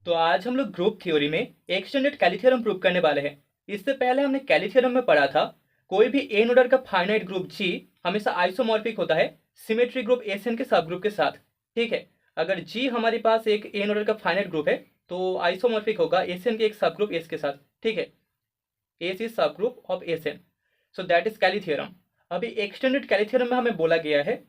तो आज हम लोग ग्रुप थ्योरी में एक्सटेंडेड कैली थ्योरम प्रूव करने वाले हैं। इससे पहले हमने कैली थ्योरम में पढ़ा था कोई भी एन ऑर्डर का फाइनाइट ग्रुप जी हमेशा आइसोमॉर्फिक होता है सिमेट्री ग्रुप एस एन के सब ग्रुप के साथ। ठीक है, अगर जी हमारे पास एक एन ऑर्डर का फाइनाइट ग्रुप है तो आइसोमॉर्फिक होगा एस एन के एक सब ग्रुप एस के साथ। ठीक है, S is subgroup of S N, so that is Cayley theorem. अभी एक्सटेंडेड कैली थ्योरम में हमें बोला गया है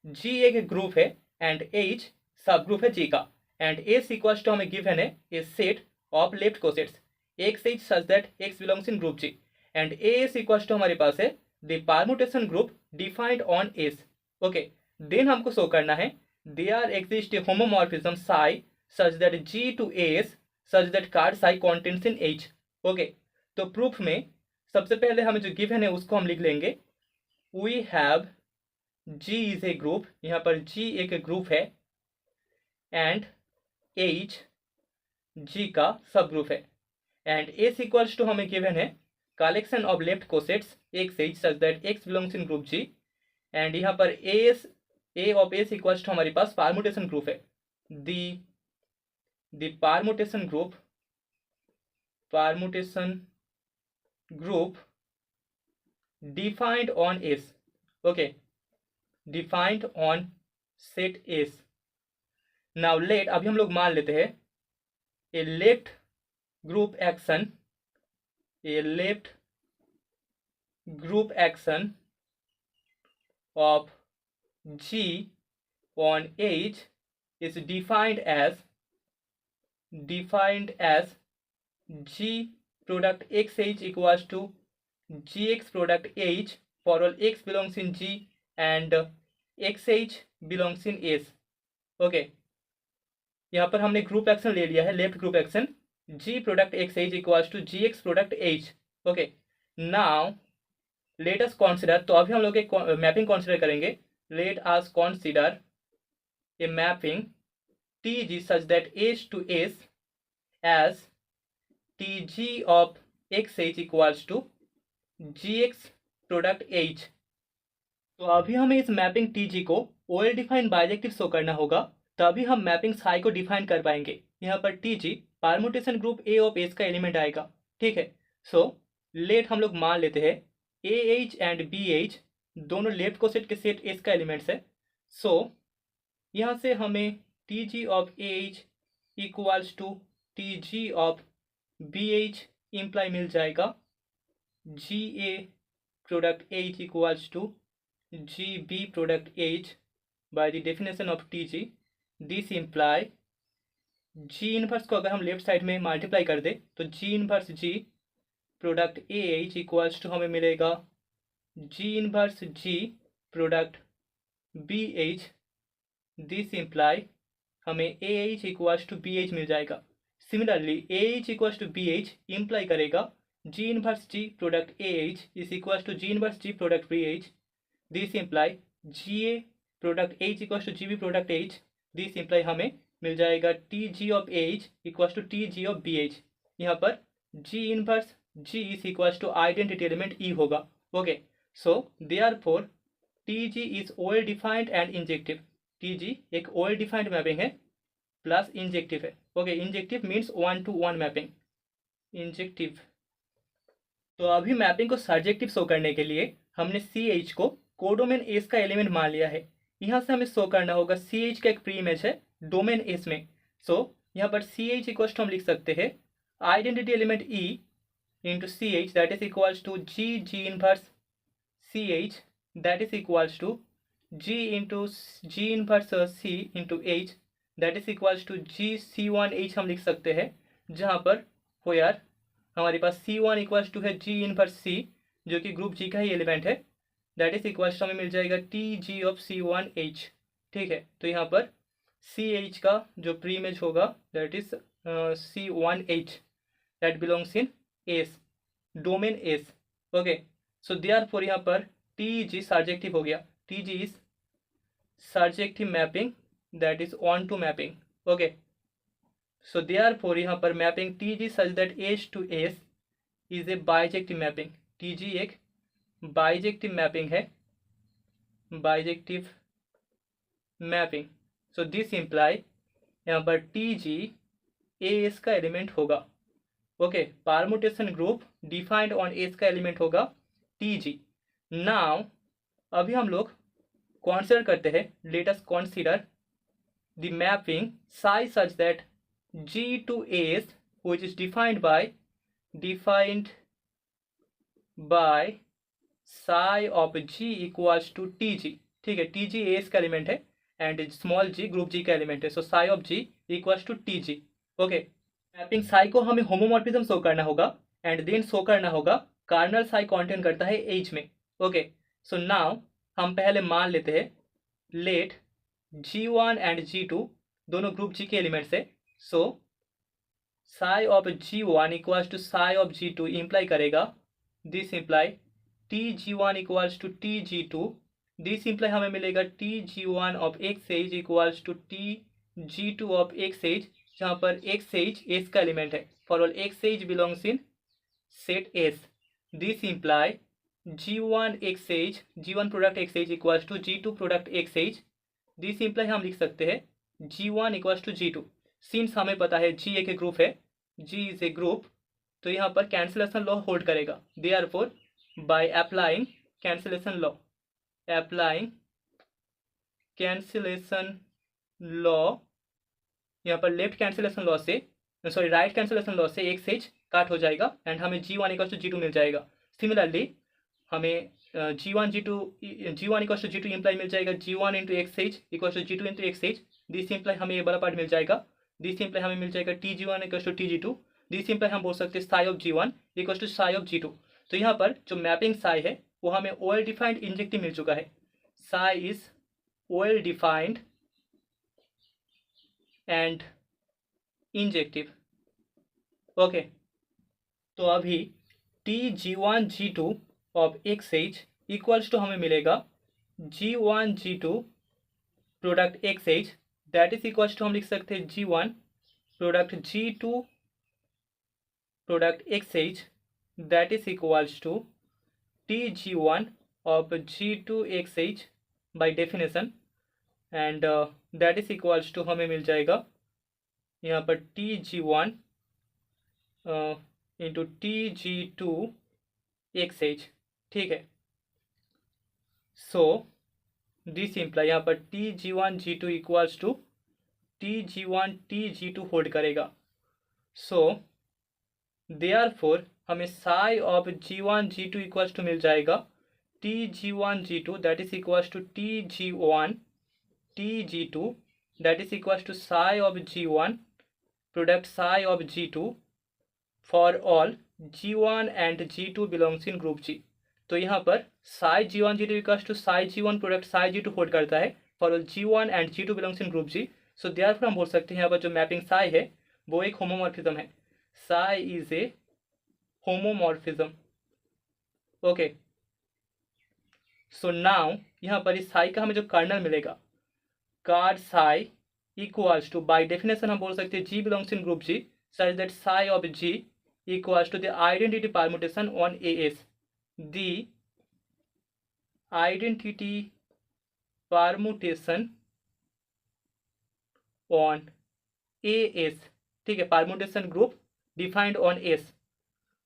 जी एक ग्रुप है एंड एच सब ग्रुप है जी का, एंड एस इक्वल्स टू हमें गिवन है a set of left cosets X H such that X belongs in group G, and A S equals to हमारे पास है the permutation group defined on S. Okay, then हमको show करना है there exist a homomorphism psi such that G to S such that card psi contents in H. Okay, तो proof में सबसे पहले हमें जो गिवन है उसको हम लिख लेंगे। We have G is a group, यहाँ पर G एक ग्रुप है एंड H G का सब ग्रुप है, एंड S इक्वल्स टू हमें गिवन है collection of left cosets X H such that X belongs in group G, and यहाँ पर A of S equals to हमारे पास परमुटेशन ग्रुप है। The permutation group defined on S। Okay, defined on set S। Now let, अभी हम लोग मान लेते हैं a left group action of G on H is defined as G product XH equals to GX product H for all X belongs in G and XH belongs in S। Okay, यहाँ पर हमने group action ले लिया है, left group action G product XH equals to GX product H। Okay, now let us consider, तो अभी हम लोग एक मैपिंग कॉन्सिडर करेंगे। Let us consider a mapping TG such that H to S as TG of XH equals to GX product H। तो अभी हमें इस मैपिंग TG को OL डिफाइन बाइजेक्टिव शो करना होगा, तभी हम मैपिंग साई को डिफाइन कर पाएंगे। यहाँ पर TG permutation group A of S का एलिमेंट आएगा। ठीक है, सो लेट हम लोग मान लेते हैं AH एंड BH दोनों लेफ्ट कोसेट के सेट S का एलिमेंट्स है। सो यहाँ से हमें TG of AH equals to TG of BH imply मिल जाएगा GA product H equals to GB product H by the definition of TG। This imply G inverse को अगर हम लेफ्ट साइड में मल्टीप्लाई कर दे तो G inverse G product AH equals to हमें मिलेगा G inverse G product BH। This imply हमें AH इक्वल्स टू BH मिल जाएगा। Similarly AH equals to BH imply करेगा G inverse G product AH is equals to G inverse G product BH। This imply GA product H equals to GB product H। This imply हमें मिल जाएगा TG of AH equals to TG of BH। यहाँ पर G inverse G is equals to identity element E होगा। Okay, so therefore TG is OL defined and injective. TG एक OL defined mapping है plus injective है। Okay, injective means 1 to 1 mapping, injective. तो अभी mapping को surjective show करने के लिए हमने CH को कोडोमेन एस का एलिमेंट मान लिया है। यहाँ से हमें शो करना होगा CH का एक प्री इमेज है डोमेन एस में। सो यहाँ पर CH इक्वल्स टू हम लिख सकते हैं identity element E into CH that is equals to G inverse CH that is equals to G into G inverse C into H that is equals to G C1H हम लिख सकते हैं, जहाँ पर होयर हमारे पास C1 इक्वल्स टू है G inverse C जो कि ग्रुप G का ही एलिमेंट है, दैट इज इक्वल्स टू हमें मिल जाएगा TG ऑफ C1H। ठीक है, तो यहाँ पर CH का जो प्री इमेज होगा that is C1H that belongs in S, domain S। Okay, so therefore यहाँ पर TG सर्जेक्टिव हो गया। TG is surjective mapping that is onto mapping. Okay, so therefore यहाँ पर mapping TG such that H to S is a bijective mapping. TG एक bijective mapping है, bijective mapping. So this imply यहाँ पर TG S का element होगा। Okay, permutation group defined on S का element होगा टीजी। नाउ अभी हम लोग कंसीडर करते हैं, let us consider the mapping psi such that G to S which is defined by psi of G equals to TG। ठीक है, TG S का एलिमेंट है एंड स्मॉल जी ग्रुप जी का एलिमेंट है, so psi of G equals to TG। Okay, mapping psi को हमें homomorphism show करना होगा एंड देन शो करना होगा कार्नल psi कॉन्टेन करता है H में। ओके, सो नाउ हम पहले मान लेते हैं लेट G1 एंड G2 दोनों ग्रुप G के एलिमेंट्स है, so psi of G1 equals to psi of G2 imply करेगा, this imply TG1 equals to TG2, this imply हमें मिलेगा TG1 of XH equals to TG2 of XH, जहाँ पर XH S का element है, for all XH belongs in set S। This imply G1 XH, G1 product XH equals to G2 product XH, this imply हम लिख सकते हैं G1 equals to G2। Since हमें पता है G एक ग्रुप है, G इज ए ग्रुप, तो यहाँ पर कैंसिलेशन लॉ होल्ड करेगा। Therefore by applying cancellation law, applying cancellation law, यहाँ पर लेफ्ट कैंसिलेशन लॉ से, सॉरी राइट कैंसिलेशन लॉ से XH काट हो जाएगा एंड हमें G1 इक्वल्स टू G2 मिल जाएगा। सिमिलरली हमें G1 equals to G2 imply मिल जाएगा G1 into XH equals to G2 into XH, this imply हमें ये बड़ा पार्ट मिल जाएगा, दिस इम्प्लाई हमें मिल जाएगा TG1 equals to TG2, this imply हम बोल सकते हैं psi of G1 equals to psi of G2। तो यहाँ पर जो मैपिंग psi है वो हमें वेल डिफाइंड इंजेक्टिव मिल चुका है, psi is well defined and injective. Okay, तो अभी TG1 G2 of XH equals to हमें मिलेगा G1 G2 product XH, that is equals to हम लिख सकते हैं G1 product G2 product XH, that is equals to TG1 of G2 XH by definition, and that is equals to हमें मिल जाएगा यहाँ पर TG1 इंटू TG2 XH। ठीक है, सो दिस इम्प्लाई यहाँ पर TG1 G2 equals to TG1 TG2 hold करेगा, सो देयरफॉर हमें psi of G1 G2 equals to मिल जाएगा TG1 G2, that is equals to TG1 TG2, that is equals to psi of G1 product psi of G2 for all G1 and G2 belongs in group G। तो यहाँ पर psi G1 G2 equals to psi G1 product psi G2 hold करता है for all G1 and G2 belongs in group G। So therefore हम बोल सकते हैं यहाँ पर जो मैपिंग psi है वो एक होमोमॉर्फिज्म है, psi is a homomorphism. Okay, so now यहाँ पर इस psi का हमें जो कर्नल मिलेगा, card psi equals to by definition हम बोल सकते हैं G belongs in group G such that psi of G equals to the identity permutation on AS, the identity permutation on AS। ठीक है, permutation group defined on S,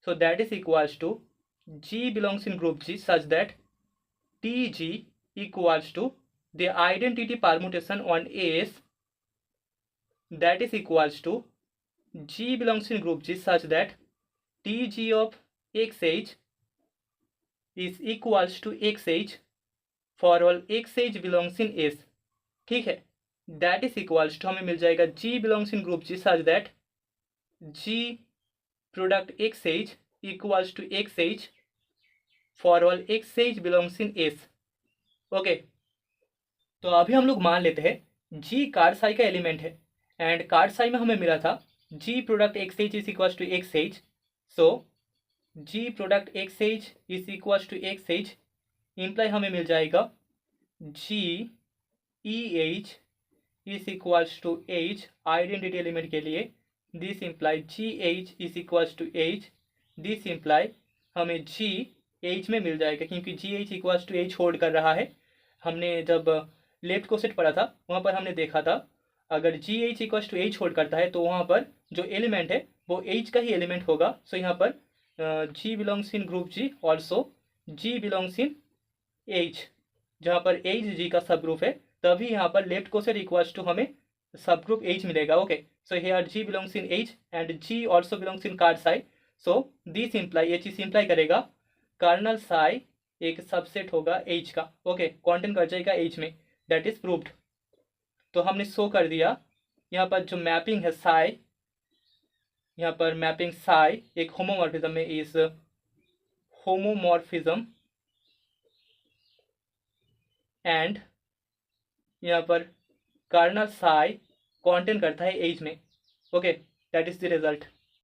so that is equals to G belongs in group G such that TG equals to the identity permutation on AS, that is equals to G belongs in group G such that TG of XH is equals to XH for all XH belongs in S। ठीक है, that is equals to हमें मिल जाएगा G belongs in group G such that G product XH equals to XH for all XH belongs in S। Okay, तो अभी हम लोग मान लेते हैं G कार्ड साई का एलिमेंट है एंड कार्ड साई में हमें मिला था G product XH is equals to XH, सो G product XH is equals to XH imply हमें मिल जाएगा G EH is equals to H identity element के लिए, this imply GH is equals to H, this imply हमें G H में मिल जाएगा क्योंकि GH equals to H hold कर रहा है। हमने जब लेफ्ट को सेट पढ़ा था वहाँ पर हमने देखा था अगर G H equals to H hold करता है तो वहाँ पर जो एलिमेंट है वो एच का ही एलिमेंट होगा। सो यहाँ पर G belongs in group G, also G belongs in H, जहाँ पर एच जी का सब ग्रुप है, तभी यहाँ पर लेफ्ट कोसेट इक्वल्स टू हमें सब ग्रुप एच मिलेगा। Okay, so here G belongs in H and G also belongs in card psi. So this imply, ये चीज इंप्लाई करेगा कर्नल साई एक सबसेट होगा एच का। ओके, कॉन्टेंट कर जाएगा एच में, दैट इज प्रूव्ड। तो हमने शो कर दिया यहाँ पर जो मैपिंग है साई, यहाँ पर मैपिंग साई एक होमोमॉर्फिज्म में इज होमोमॉर्फिज्म एंड यहाँ पर कर्नल साई कॉन्टेंट करता है एज में। Okay, that is the result.